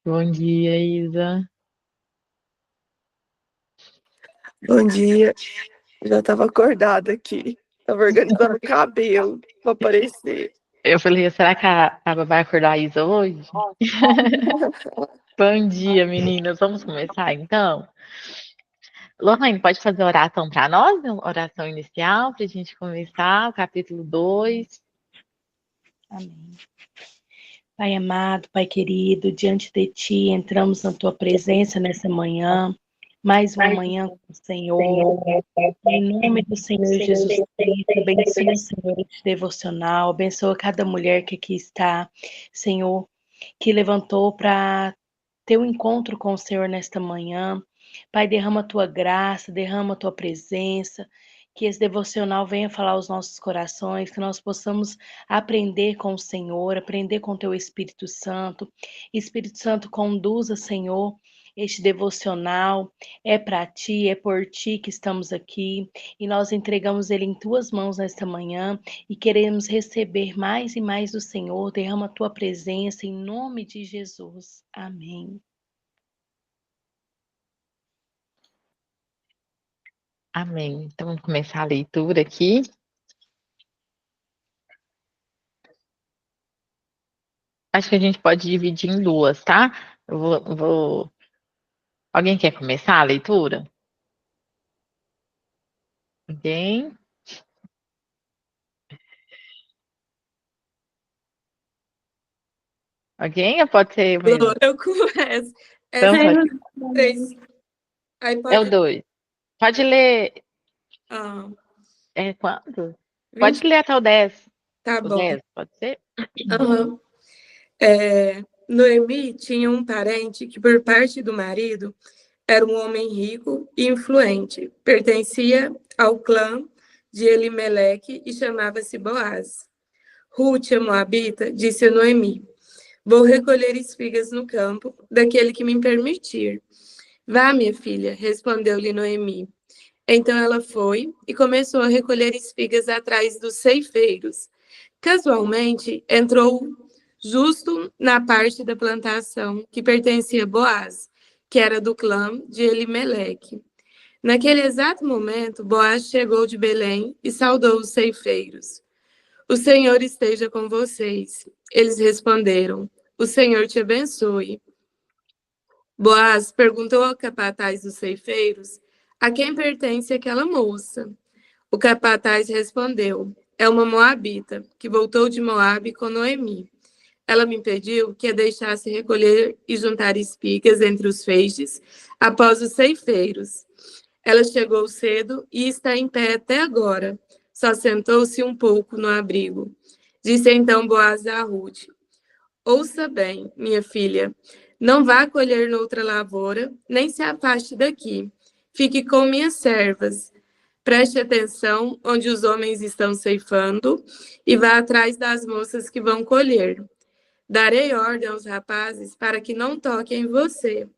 Bom dia, Isa. Bom dia, já estava acordada aqui. Tava organizando o cabelo para aparecer. Eu falei, será que a Bá vai acordar a Isa hoje? Bom dia, meninas. Vamos começar então? Lohane, pode fazer oração para nós? Oração inicial para a gente começar, o capítulo 2. Amém. Pai amado, Pai querido, diante de Ti, entramos na Tua presença nessa manhã, mais uma manhã com o Senhor. Em nome do Senhor Jesus Cristo, abençoa, Senhor, esse devocional, abençoa cada mulher que aqui está, Senhor, que levantou para ter um encontro com o Senhor nesta manhã. Pai, derrama a Tua graça, derrama a Tua presença, que esse devocional venha falar aos nossos corações, que nós possamos aprender com o Senhor, aprender com o Teu Espírito Santo. Espírito Santo, conduza, Senhor, este devocional. É para Ti, é por Ti que estamos aqui, e nós entregamos ele em Tuas mãos nesta manhã, e queremos receber mais e mais do Senhor. Derrama a Tua presença, em nome de Jesus. Amém. Amém. Então vamos começar a leitura aqui. Acho que a gente pode dividir em duas, tá? Alguém quer começar a leitura? Ninguém? Alguém? Ou pode ser eu mesmo? Eu começo. Então pode. Três. Aí É o pode. 2. Pode ler. Ah, É quanto? Pode 20. ler até o 10. Tá O bom. 10, pode ser? Aham. Noemi tinha um parente que, por parte do marido, era um homem rico e influente. Pertencia ao clã de Elimeleque e chamava-se Boaz. Ruth, a moabita, disse a Noemi: Vou recolher espigas no campo daquele que me permitir. Vá, minha filha, respondeu-lhe Noemi. Então ela foi e começou a recolher espigas atrás dos ceifeiros. Casualmente, entrou justo na parte da plantação que pertencia a Boaz, que era do clã de Elimeleque. Naquele exato momento, Boaz chegou de Belém e saudou os ceifeiros. O Senhor esteja com vocês. Eles responderam: O Senhor te abençoe. Boaz perguntou ao capataz dos ceifeiros a quem pertence aquela moça. O capataz respondeu: É uma moabita, que voltou de Moabe com Noemi. Ela me pediu que a deixasse recolher e juntar espigas entre os feixes após os ceifeiros. Ela chegou cedo e está em pé até agora. Só sentou-se um pouco no abrigo. Disse então Boaz a Ruth: Ouça bem, minha filha, não vá colher noutra lavoura, nem se afaste daqui. Fique com minhas servas. Preste atenção onde os homens estão ceifando e vá atrás das moças que vão colher. Darei ordem aos rapazes para que não toquem em você.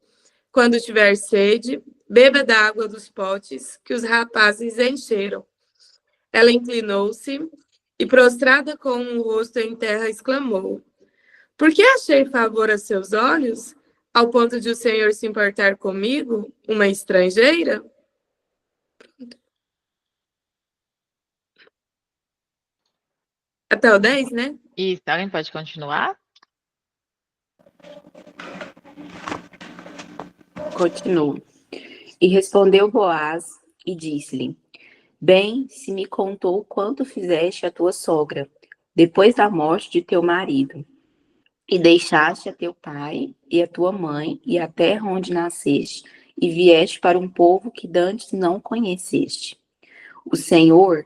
Quando tiver sede, beba da água dos potes que os rapazes encheram. Ela inclinou-se e, prostrada com o rosto em terra, exclamou: Por que achei favor a seus olhos, ao ponto de o Senhor se importar comigo, uma estrangeira? Até o 10, né? Isso, alguém pode continuar? Continuo. E respondeu Boaz e disse-lhe: Bem se me contou quanto fizeste a tua sogra, depois da morte de teu marido, e deixaste a teu pai e a tua mãe e a terra onde nasceste, e vieste para um povo que dantes não conheceste. O Senhor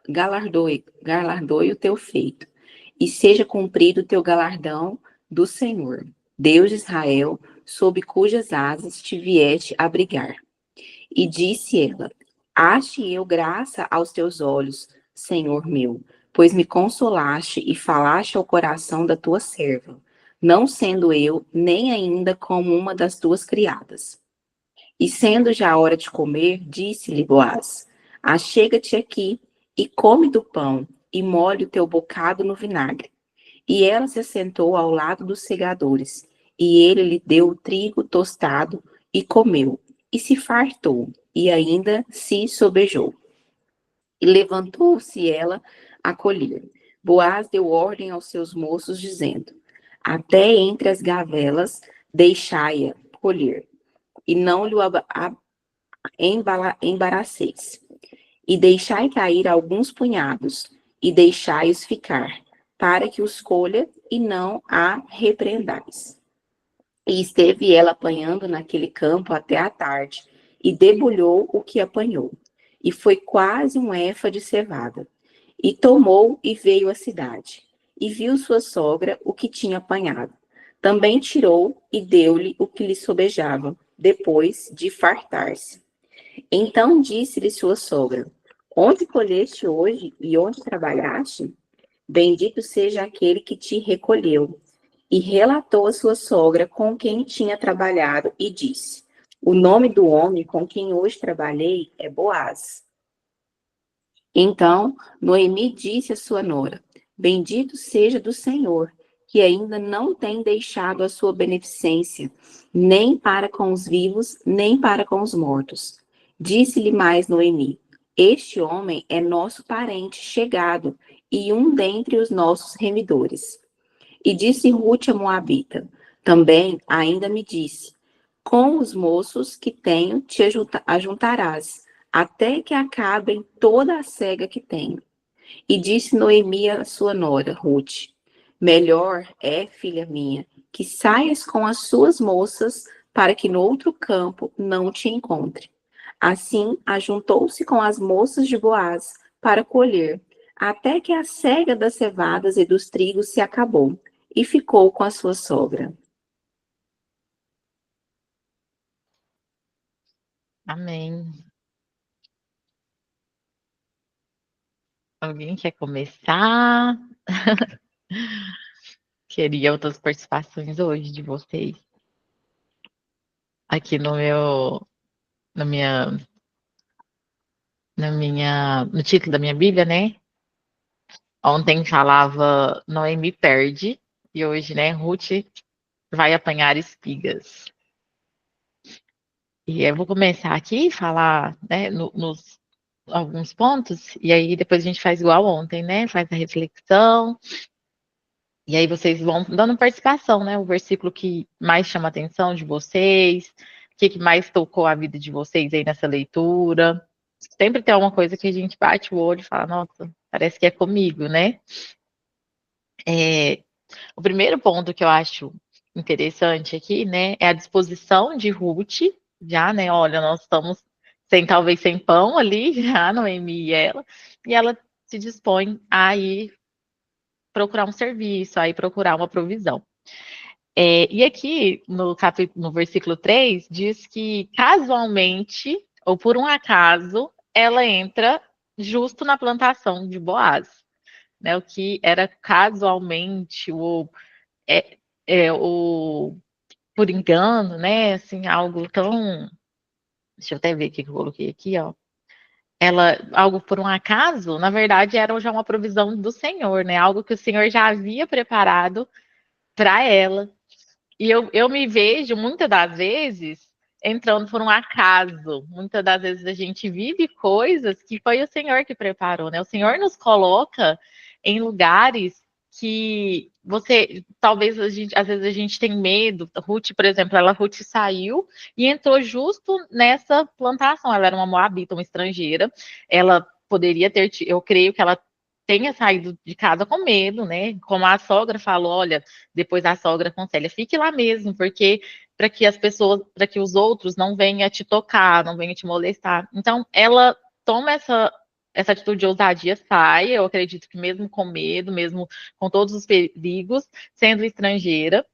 galardoe o teu feito, e seja cumprido o teu galardão do Senhor, Deus de Israel, sob cujas asas te vieste abrigar. E disse ela: Ache eu graça aos teus olhos, Senhor meu, pois me consolaste e falaste ao coração da tua serva, não sendo eu nem ainda como uma das tuas criadas. E sendo já a hora de comer, disse-lhe Boaz: Achega-te aqui e come do pão, e molhe o teu bocado no vinagre. E ela se assentou ao lado dos segadores, E ele lhe deu o trigo tostado e comeu, e se fartou, e ainda se sobejou. E levantou-se ela a colher. Boaz deu ordem aos seus moços, dizendo: até entre as gavelas deixai-a colher, e não lhe embaraceis. E deixai cair alguns punhados, e deixai-os ficar, para que os colha, e não a repreendais. E esteve ela apanhando naquele campo até a tarde, e debulhou o que apanhou, e foi quase um efa de cevada. E tomou e veio à cidade, e viu sua sogra o que tinha apanhado. Também tirou e deu-lhe o que lhe sobejava, depois de fartar-se. Então disse-lhe sua sogra: onde colheste hoje e onde trabalhaste? Bendito seja aquele que te recolheu. E relatou a sua sogra com quem tinha trabalhado e disse: o nome do homem com quem hoje trabalhei é Boaz. Então Noemi disse à sua nora: bendito seja do Senhor, que ainda não tem deixado a sua beneficência, nem para com os vivos, nem para com os mortos. Disse-lhe mais Noemi: este homem é nosso parente chegado e um dentre os nossos remidores. E disse Rute a Moabita: também ainda me disse: com os moços que tenho te ajuntarás, até que acabem toda a cega que tenho. E disse Noemi a sua nora, Rute: melhor é, filha minha, que saias com as suas moças, para que no outro campo não te encontre. Assim, ajuntou-se com as moças de Boaz para colher, até que a cega das cevadas e dos trigos se acabou, e ficou com a sua sogra. Amém. Alguém quer começar? Queria outras participações hoje de vocês. Aqui no título da minha Bíblia, né? Ontem falava Noemi perde e hoje, né, Ruth vai apanhar espigas. E eu vou começar aqui a falar, né, nos alguns pontos, e aí depois a gente faz igual ontem, né? Faz a reflexão, e aí vocês vão dando participação, né? O versículo que mais chama a atenção de vocês, o que mais tocou a vida de vocês aí nessa leitura. Sempre tem alguma coisa que a gente bate o olho e fala, nossa, parece que é comigo, né? O primeiro ponto que eu acho interessante aqui, né, é a disposição de Ruth, já, né, olha, nós estamos talvez sem pão ali, já, Noemi e ela se dispõe a ir procurar um serviço, a ir procurar uma provisão. E aqui, no versículo 3, diz que casualmente, ou por um acaso, ela entra justo na plantação de Boaz, né, o que era casualmente, por engano, né? Assim, algo tão. Deixa eu até ver o que eu coloquei aqui, ó. Algo por um acaso, na verdade, era já uma provisão do Senhor, né? Algo que o Senhor já havia preparado para ela. E eu me vejo, muitas das vezes, entrando por um acaso. Muitas das vezes a gente vive coisas que foi o Senhor que preparou, né? O Senhor nos coloca em lugares que talvez às vezes a gente tem medo. Ruth, por exemplo, Ruth saiu e entrou justo nessa plantação. Ela era uma moabita, uma estrangeira. Ela poderia ter, eu creio que ela tenha saído de casa com medo, né? Como a sogra falou, olha, depois a sogra aconselha, fique lá mesmo, porque para que as pessoas, para que os outros não venham te tocar, não venham te molestar. Então, ela toma essa atitude de ousadia, sai, eu acredito que mesmo com medo, mesmo com todos os perigos, sendo estrangeira,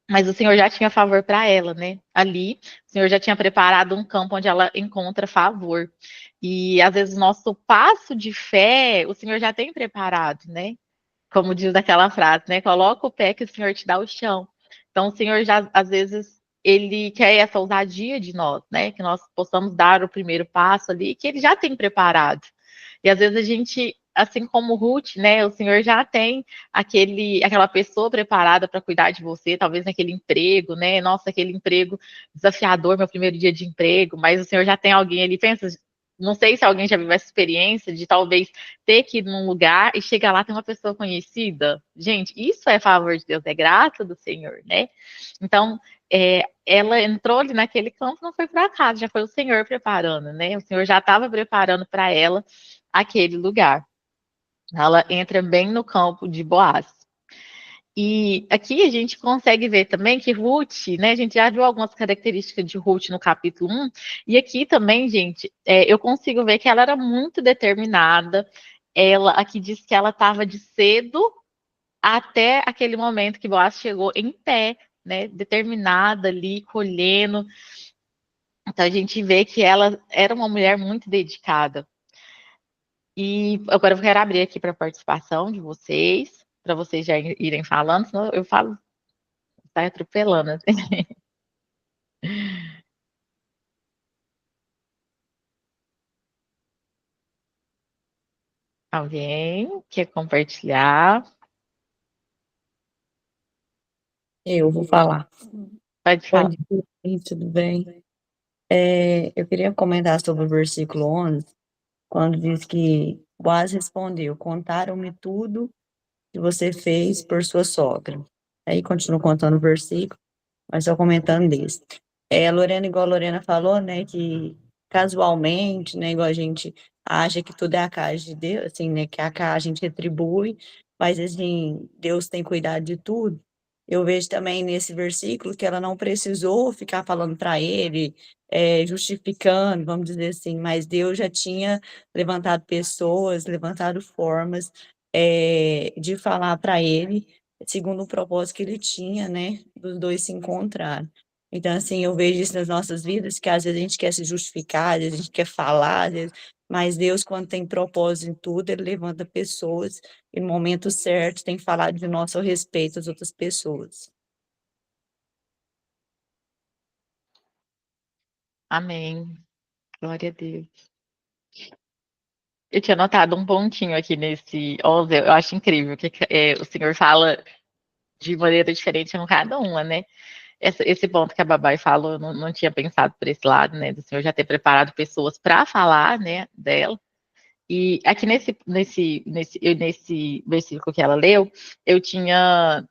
mas o Senhor já tinha favor para ela, né? Ali, o Senhor já tinha preparado um campo onde ela encontra favor. E às vezes o nosso passo de fé, o Senhor já tem preparado, né? Como diz daquela frase, né? Coloca o pé que o Senhor te dá o chão. Então, o Senhor já, às vezes, ele quer essa ousadia de nós, né? Que nós possamos dar o primeiro passo ali, que ele já tem preparado. E às vezes a gente assim como Ruth, né, o Senhor já tem aquela pessoa preparada para cuidar de você, talvez naquele emprego, né? Nossa, aquele emprego desafiador, meu primeiro dia de emprego, mas o Senhor já tem alguém ali, pensa, não sei se alguém já viveu essa experiência de talvez ter que ir num lugar e chegar lá tem uma pessoa conhecida. Gente, isso é favor de Deus, é graça do Senhor, né? Então, ela entrou ali naquele campo, não foi por acaso, já foi o Senhor preparando, né? O Senhor já estava preparando para ela aquele lugar. Ela entra bem no campo de Boaz. E aqui a gente consegue ver também que Ruth, né? A gente já viu algumas características de Ruth no capítulo 1, e aqui também, gente, eu consigo ver que ela era muito determinada. Ela aqui diz que ela estava de cedo até aquele momento que Boaz chegou em pé, né? Determinada ali, colhendo. Então a gente vê que ela era uma mulher muito dedicada. E agora eu quero abrir aqui para participação de vocês, para vocês já irem falando, senão eu falo, tá atropelando. Assim. Alguém quer compartilhar? Eu vou falar. Pode Bom falar. dia, gente, tudo bem? Eu queria comentar sobre o versículo 11, quando diz que Boaz respondeu: contaram-me tudo que você fez por sua sogra. Aí continua contando o versículo, mas só comentando desse. Lorena, igual a Lorena falou, né, que casualmente, né, igual a gente acha que tudo é a casa de Deus, assim, né, que a gente retribui, mas, assim, Deus tem cuidado de tudo. Eu vejo também nesse versículo que ela não precisou ficar falando para ele, justificando, vamos dizer assim, mas Deus já tinha levantado pessoas, levantado formas, de falar para ele, segundo o propósito que ele tinha, né, dos dois se encontrarem. Então, assim, eu vejo isso nas nossas vidas, que às vezes a gente quer se justificar, às vezes a gente quer falar, às vezes, mas Deus, quando tem propósito em tudo, Ele levanta pessoas e no momento certo tem falado de nosso respeito às outras pessoas. Amém. Glória a Deus. Eu tinha notado um pontinho aqui nesse 11, eu acho incrível que o Senhor fala de maneira diferente com cada uma, né? Esse ponto que a Babai falou, eu não tinha pensado por esse lado, né? Do Senhor já ter preparado pessoas para falar, né, dela. E aqui nesse versículo que ela leu, eu tinha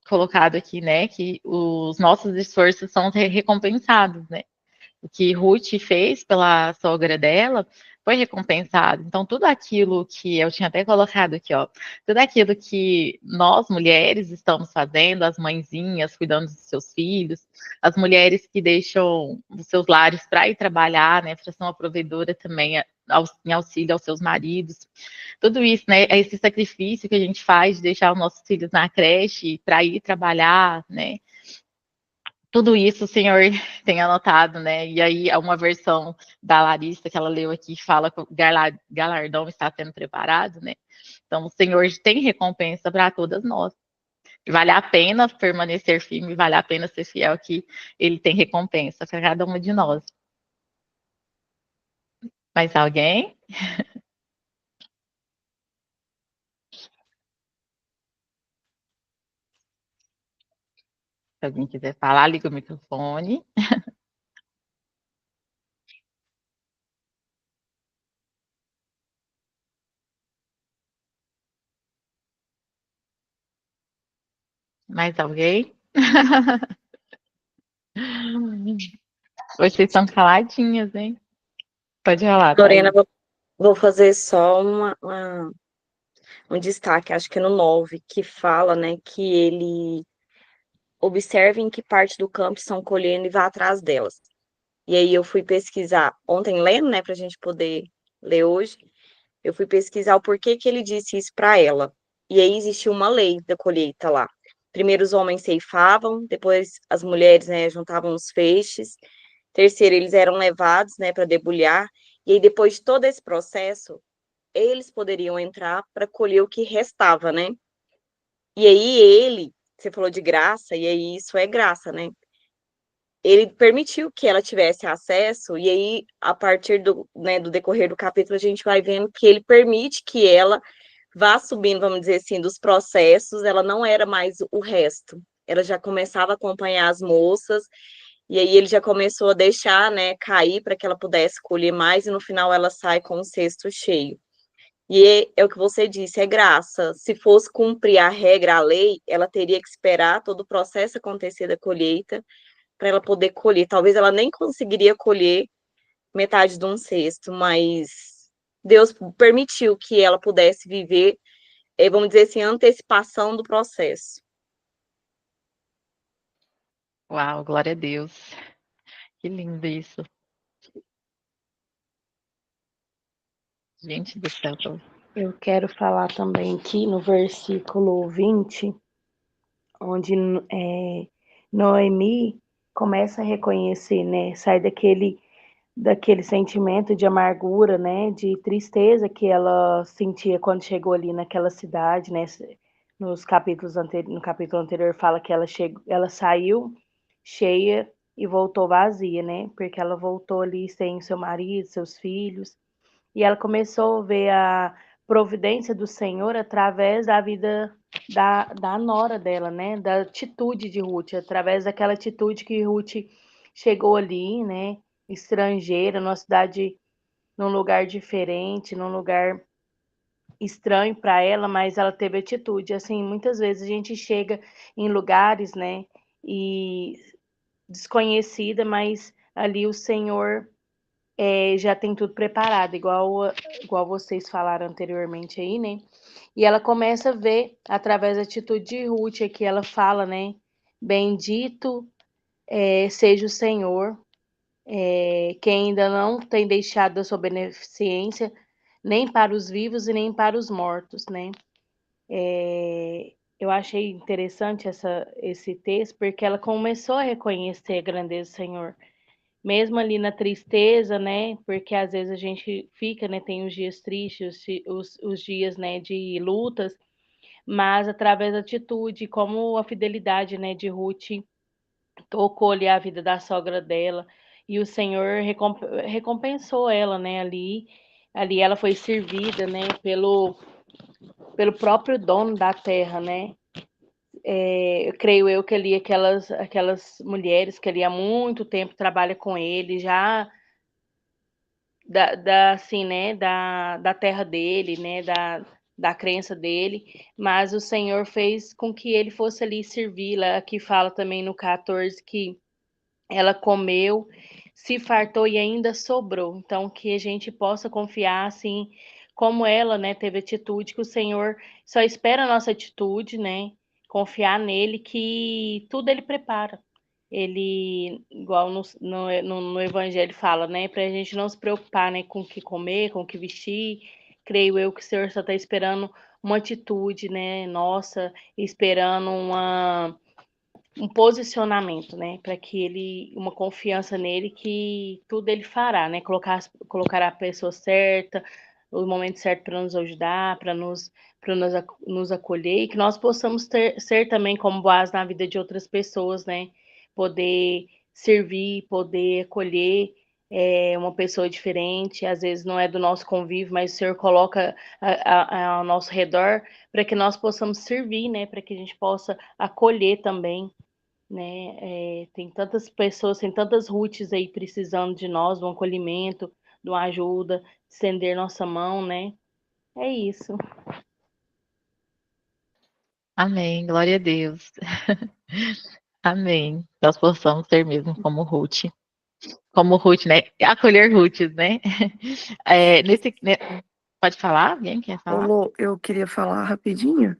colocado aqui, né, que os nossos esforços são recompensados, né? O que Ruth fez pela sogra dela foi recompensado. Então, tudo aquilo que eu tinha até colocado aqui, ó, tudo aquilo que nós mulheres estamos fazendo, as mãezinhas cuidando dos seus filhos, as mulheres que deixam os seus lares para ir trabalhar, né, para ser uma provedora também em auxílio aos seus maridos, tudo isso, né, é esse sacrifício que a gente faz de deixar os nossos filhos na creche para ir trabalhar, né, tudo isso o Senhor tem anotado, né? E aí, uma versão da Larissa que ela leu aqui fala que o galardão está sendo preparado, né? Então, o Senhor tem recompensa para todas nós. Vale a pena permanecer firme, vale a pena ser fiel, que Ele tem recompensa para cada uma de nós. Mais alguém? Se alguém quiser falar, liga o microfone. Mais alguém? Vocês estão caladinhas, hein? Pode falar, Lorena, Thaís. vou fazer só um destaque, acho que no 9, que fala, né, que ele observe em que parte do campo estão colhendo e vá atrás delas. E aí eu fui pesquisar, ontem lendo, né, para a gente poder ler hoje, eu fui pesquisar o porquê que ele disse isso para ela. E aí existiu uma lei da colheita lá. Primeiro os homens ceifavam, depois as mulheres, né, juntavam os feixes. Terceiro, eles eram levados, né, para debulhar. E aí depois de todo esse processo, eles poderiam entrar para colher o que restava, né? E aí você falou de graça, e aí isso é graça, né? ele permitiu que ela tivesse acesso, e aí, a partir do, né, do decorrer do capítulo, a gente vai vendo que ele permite que ela vá subindo, vamos dizer assim, dos processos, ela não era mais o resto. Ela já começava a acompanhar as moças, e aí ele já começou a deixar, né, cair para que ela pudesse colher mais, e no final ela sai com o cesto cheio. E é o que você disse, é graça. Se fosse cumprir a regra, a lei, ela teria que esperar todo o processo acontecer da colheita para ela poder colher. Talvez ela nem conseguiria colher metade de um cesto, mas Deus permitiu que ela pudesse viver, vamos dizer assim, a antecipação do processo. Uau, glória a Deus. Que lindo isso. Gente do céu. Eu quero falar também aqui no versículo 20, onde Noemi começa a reconhecer, né? Sai daquele sentimento de amargura, né? De tristeza que ela sentia quando chegou ali naquela cidade, né? No capítulo anterior fala que ela saiu cheia e voltou vazia, né? Porque ela voltou ali sem seu marido, seus filhos. E ela começou a ver a providência do Senhor através da vida da nora dela, né? Da atitude de Ruth, através daquela atitude que Ruth chegou ali, né? Estrangeira, numa cidade, num lugar diferente, num lugar estranho para ela, mas ela teve atitude. Assim, muitas vezes a gente chega em lugares, né? E desconhecida, mas ali o Senhor já tem tudo preparado, igual vocês falaram anteriormente aí, né? E ela começa a ver, através da atitude de Ruth, que ela fala, né? Bendito seja o Senhor, que ainda não tem deixado a sua beneficência, nem para os vivos e nem para os mortos, né? Eu achei interessante esse texto, porque ela começou a reconhecer a grandeza do Senhor mesmo ali na tristeza, né? Porque às vezes a gente fica, né? Tem os dias tristes, os dias, né? De lutas, mas através da atitude, como a fidelidade, né? De Ruth tocou ali a vida da sogra dela e o Senhor recompensou ela, né? Ali ela foi servida, né? Pelo próprio dono da terra, né? Eu creio eu que ali aquelas mulheres que ali há muito tempo trabalham com ele, já assim, né, da terra dele, né, da crença dele, mas o Senhor fez com que ele fosse ali servi-la. Aqui fala também no 14 que ela comeu, se fartou e ainda sobrou. Então, que a gente possa confiar, assim, como ela, né, teve atitude, que o Senhor só espera a nossa atitude, né, confiar nele, que tudo ele prepara. Ele, igual no Evangelho fala, né, para a gente não se preocupar, né, com o que comer, com o que vestir. Creio eu que o Senhor só está esperando uma atitude, né, nossa, esperando um posicionamento, né, para que uma confiança nele que tudo ele fará, né, colocar a pessoa certa, o momento certo para nos ajudar, para nos acolher e que nós possamos ser também como Boaz na vida de outras pessoas, né, poder servir, poder acolher uma pessoa diferente, às vezes não é do nosso convívio, mas o Senhor coloca ao nosso redor para que nós possamos servir, né, para que a gente possa acolher também, né? Tem tantas pessoas, tem tantas Ruths aí precisando de nós, de um acolhimento, de uma ajuda, de estender nossa mão, né? É isso. Amém, glória a Deus. Amém. Nós possamos ser mesmo como Ruth. Como Ruth, né? Acolher Ruth, né? Pode falar? Alguém quer falar? Lô, eu queria falar rapidinho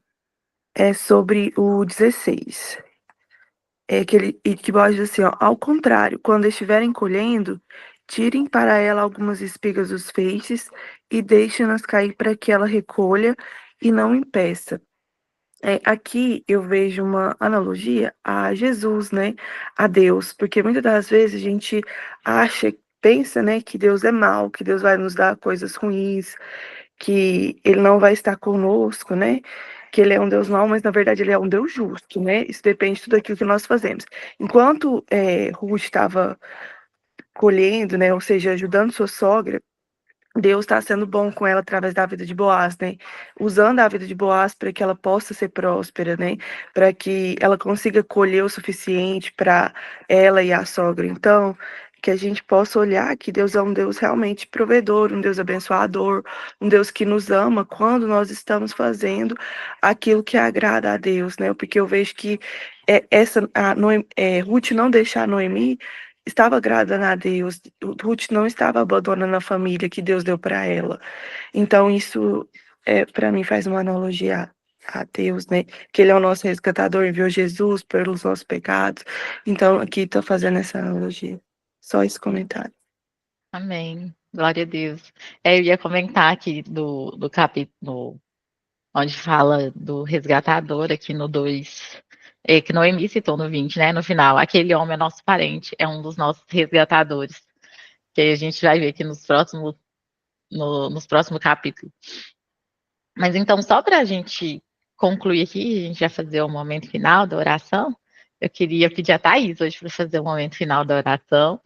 sobre o 16. Que Boaz diz assim, ó, ao contrário, quando estiverem colhendo, tirem para ela algumas espigas dos feixes e deixem-nas cair para que ela recolha e não impeça. Aqui eu vejo uma analogia a Jesus, né? A Deus, porque muitas das vezes a gente pensa, né, que Deus é mau, que Deus vai nos dar coisas ruins, que Ele não vai estar conosco, né? que ele é um Deus mau, mas na verdade ele é um Deus justo, né? Isso depende de tudo aquilo que nós fazemos. Enquanto Ruth estava colhendo, né, ou seja, ajudando sua sogra, Deus está sendo bom com ela através da vida de Boaz, né? Usando a vida de Boaz para que ela possa ser próspera, né? Para que ela consiga colher o suficiente para ela e a sogra. Então, que a gente possa olhar que Deus é um Deus realmente provedor, um Deus abençoador, um Deus que nos ama quando nós estamos fazendo aquilo que agrada a Deus, né? Porque eu vejo que Ruth não deixar Noemi estava agradando a Deus. Ruth não estava abandonando a família que Deus deu para ela. Então, isso, para mim, faz uma analogia a Deus, né? Que Ele é o nosso resgatador, enviou Jesus pelos nossos pecados. Então, aqui estou fazendo essa analogia. Só esse comentário. Amém. Glória a Deus. Eu ia comentar aqui do capítulo onde fala do resgatador, aqui no 2, que Noemi citou no 20, né? No final, aquele homem é nosso parente, é um dos nossos resgatadores. Que aí a gente vai ver aqui nos próximos capítulos. Mas então, só para a gente concluir aqui, a gente vai fazer o momento final da oração. Eu queria pedir a Thaís hoje para fazer o momento final da oração.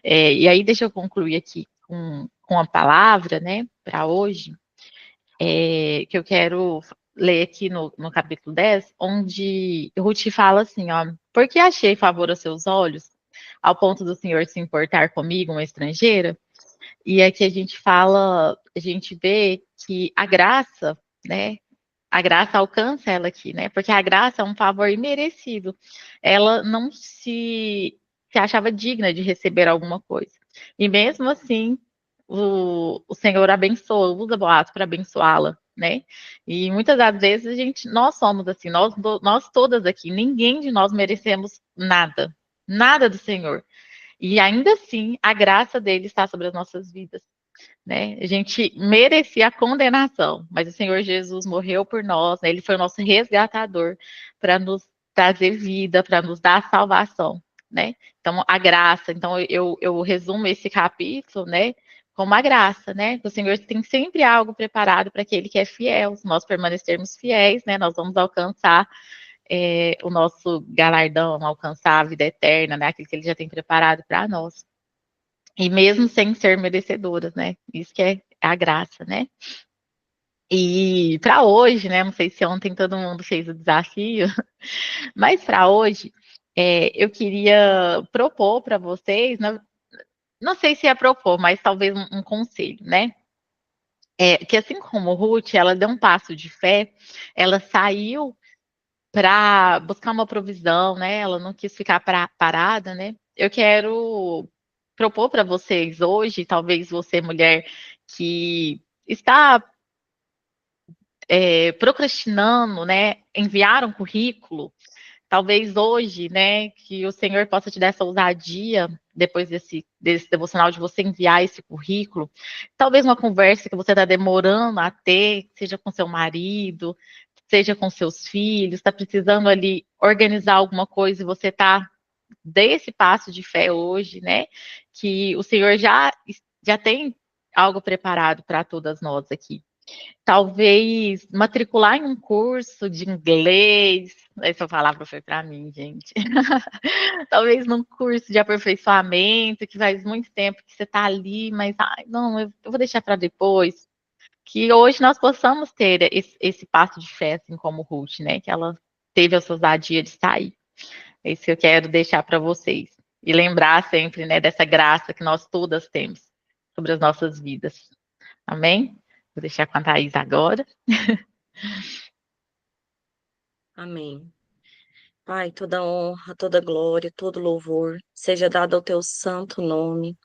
E aí, deixa eu concluir aqui com a palavra, né, para hoje, que eu quero ler aqui no capítulo 10, onde Ruth fala assim, ó, porque achei favor aos seus olhos, ao ponto do Senhor se importar comigo, uma estrangeira. E aqui a gente vê que a graça, né, a graça alcança ela aqui, né? Porque a graça é um favor imerecido. Ela não se achava digna de receber alguma coisa. E mesmo assim, o Senhor abençoa, usa Boaz para abençoá-la, né? E muitas das vezes nós somos assim, nós todas aqui, ninguém de nós merecemos nada, nada do Senhor. E ainda assim, a graça dele está sobre as nossas vidas, né? A gente merecia a condenação, mas o Senhor Jesus morreu por nós, né? Ele foi o nosso resgatador para nos trazer vida, para nos dar salvação, né? Então, a graça. Então, eu resumo esse capítulo, né? Como a graça, né? O Senhor tem sempre algo preparado para aquele que é fiel. Se nós permanecermos fiéis, né? Nós vamos alcançar o nosso galardão, alcançar a vida eterna, né? Aquilo que Ele já tem preparado para nós. E mesmo sem ser merecedoras, né? Isso que é a graça, né? E para hoje, né? Não sei se ontem todo mundo fez o desafio, mas para hoje eu queria propor para vocês, não sei se é propor, mas talvez um conselho, né? Que assim como Ruth, ela deu um passo de fé, ela saiu para buscar uma provisão, né? Ela não quis ficar parada, né? Eu quero propor para vocês hoje, talvez você, mulher, que está procrastinando, né? Enviar um currículo, talvez hoje, né? Que o Senhor possa te dar essa ousadia depois desse devocional de você enviar esse currículo. Talvez uma conversa que você está demorando a ter, seja com seu marido, seja com seus filhos, está precisando ali organizar alguma coisa e você está desse passo de fé hoje, né? Que o Senhor já tem algo preparado para todas nós aqui. Talvez matricular em um curso de inglês. Essa palavra foi para mim, gente. Talvez num curso de aperfeiçoamento, que faz muito tempo que você está ali, mas não, eu vou deixar para depois. Que hoje nós possamos ter esse passo de fé, assim como Ruth, né? Que ela teve a ousadia de sair. É isso que eu quero deixar para vocês. E lembrar sempre, né, dessa graça que nós todas temos sobre as nossas vidas. Amém? Vou deixar com a Thaís agora. Amém. Pai, toda honra, toda glória, todo louvor seja dado ao teu santo nome.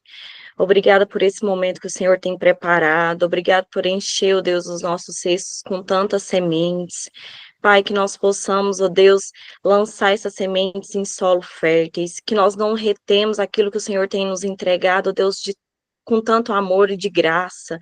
Obrigada por esse momento que o Senhor tem preparado. Obrigado por encher, ó Deus, os nossos cestos com tantas sementes. Pai, que nós possamos, ó Deus, lançar essas sementes em solo férteis, que nós não retemos aquilo que o Senhor tem nos entregado, ó Deus, com tanto amor e de graça.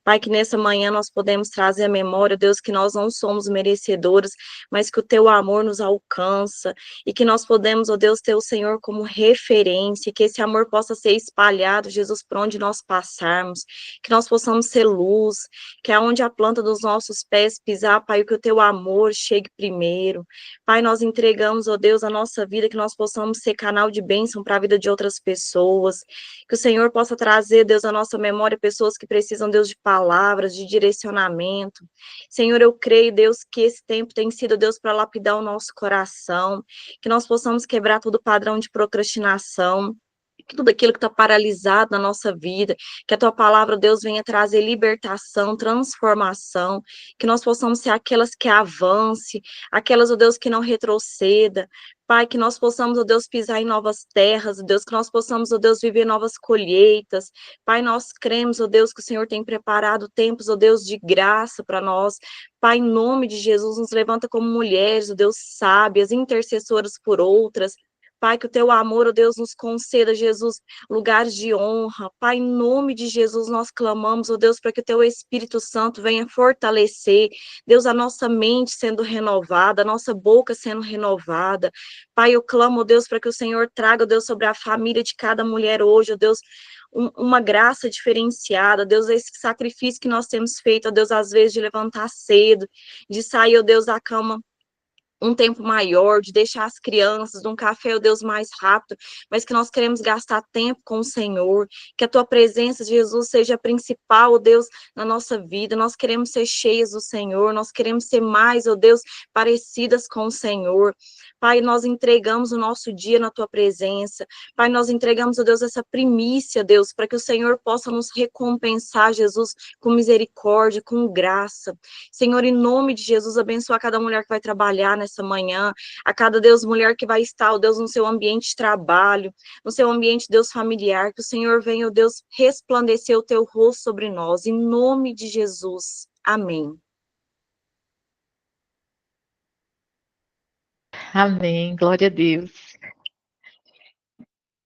Pai, que nessa manhã nós podemos trazer à memória, Deus, que nós não somos merecedores, mas que o teu amor nos alcança e que nós podemos, ó Deus, ter o Senhor como referência, que esse amor possa ser espalhado, Jesus, por onde nós passarmos, que nós possamos ser luz, que aonde a planta dos nossos pés pisar, Pai, que o teu amor chegue primeiro. Pai, nós entregamos, ó Deus, a nossa vida, que nós possamos ser canal de bênção para a vida de outras pessoas, que o Senhor possa trazer, Deus, à nossa memória pessoas que precisam, Deus, de palavras, de direcionamento. Senhor, eu creio, Deus, que esse tempo tem sido, Deus, para lapidar o nosso coração, que nós possamos quebrar todo padrão de procrastinação, que tudo aquilo que está paralisado na nossa vida, que a tua palavra, Deus, venha trazer libertação, transformação, que nós possamos ser aquelas que avance, aquelas, ó Deus, que não retroceda. Pai, que nós possamos, ó Deus, pisar em novas terras, ó Deus, que nós possamos, ó Deus, viver novas colheitas. Pai, nós cremos, ó Deus, que o Senhor tem preparado tempos, ó Deus, de graça para nós. Pai, em nome de Jesus, nos levanta como mulheres, ó Deus, sábias, intercessoras por outras. Pai, que o teu amor, ó Deus, nos conceda, Jesus, lugares de honra. Pai, em nome de Jesus, nós clamamos, ó Deus, para que o teu Espírito Santo venha fortalecer, Deus, a nossa mente sendo renovada, a nossa boca sendo renovada. Pai, eu clamo, ó Deus, para que o Senhor traga, ó Deus, sobre a família de cada mulher hoje, ó Deus, uma graça diferenciada, Deus, esse sacrifício que nós temos feito, ó Deus, às vezes de levantar cedo, de sair, ó Deus, da cama um tempo maior, de deixar as crianças, de um café, ó Deus, mais rápido, mas que nós queremos gastar tempo com o Senhor, que a tua presença, Jesus, seja a principal, ó Deus, na nossa vida. Nós queremos ser cheias do Senhor, nós queremos ser mais, ó Deus, parecidas com o Senhor. Pai, nós entregamos o nosso dia na tua presença. Pai, nós entregamos, ó Deus, essa primícia, Deus, para que o Senhor possa nos recompensar, Jesus, com misericórdia, com graça. Senhor, em nome de Jesus, abençoa cada mulher que vai trabalhar nessa manhã, a cada, Deus, mulher que vai estar, ó Deus, no seu ambiente de trabalho, no seu ambiente, Deus, familiar, que o Senhor venha, ó Deus, resplandecer o teu rosto sobre nós, em nome de Jesus. Amém. Amém, glória a Deus.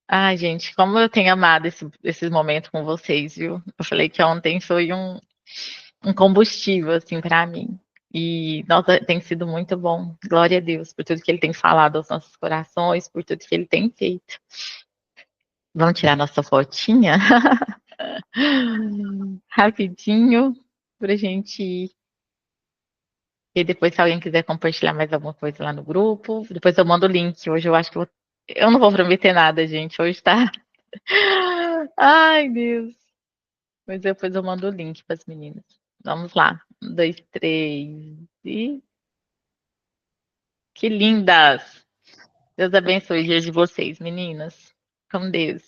Ai, gente, como eu tenho amado esses momentos com vocês, viu? Eu falei que ontem foi um combustível, assim, para mim. E, nossa, tem sido muito bom. Glória a Deus por tudo que Ele tem falado aos nossos corações, por tudo que Ele tem feito. Vamos tirar nossa fotinha? Rapidinho, pra gente ir. E depois, se alguém quiser compartilhar mais alguma coisa lá no grupo, depois eu mando o link. Hoje eu acho que eu não vou prometer nada, gente. Hoje tá. Ai, Deus. Mas depois eu mando o link para as meninas. Vamos lá. 1, 2, 3. E que lindas! Deus abençoe o dia de vocês, meninas. Com Deus.